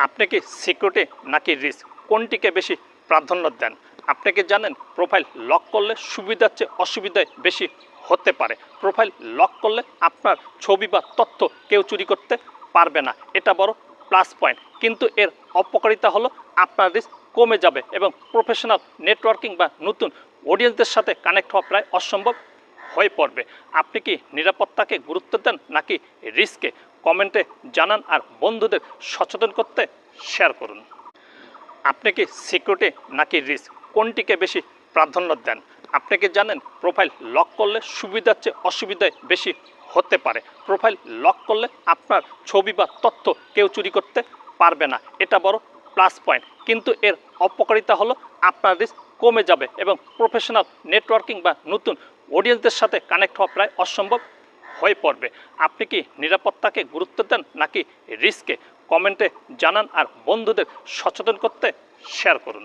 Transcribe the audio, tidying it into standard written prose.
আপনি কি সিকিউরিটি নাকি রিস্ক কোনটিকে বেশি প্রাধান্য দেন? আপনি কি জানেন প্রোফাইল লক করলে সুবিধার চেয়ে অসুবিধায় বেশি হতে পারে? প্রোফাইল লক করলে আপনার ছবি বা তথ্য কেউ চুরি করতে পারবে না, এটা বড় প্লাস পয়েন্ট। কিন্তু এর অপকারিতা হলো আপনার রিস্ক কমে যাবে এবং প্রফেশনাল নেটওয়ার্কিং বা নতুন অডিয়েন্সদের সাথে কানেক্ট হওয়া প্রায় অসম্ভব হয়ে পড়বে। আপনি কি নিরাপত্তাকে গুরুত্ব দেন নাকি রিস্কে? কমেন্টে জানান আর বন্ধুদের সচেতন করতে শেয়ার করুন। আপনি কি সিকিউরিটি নাকি রিস্ক কোনটিকে বেশি প্রাধান্য দেন? আপনি কি জানেন প্রোফাইল লক করলে সুবিধার চেয়ে অসুবিধায় বেশি হতে পারে? প্রোফাইল লক করলে আপনার ছবি বা তথ্য কেউ চুরি করতে পারবে না, এটা বড় প্লাস পয়েন্ট। কিন্তু এর অপকারিতা হলো আপনার রিস্ক কমে যাবে এবং প্রফেশনাল নেটওয়ার্কিং বা নতুন অডিয়েন্সদের সাথে কানেক্ট হওয়া প্রায় অসম্ভব হয়ে পড়বে। আপনি কি নিরাপত্তাকে গুরুত্ব দেন নাকি রিস্কে? কমেন্টে জানান আর বন্ধুদের সচেতন করতে শেয়ার করুন।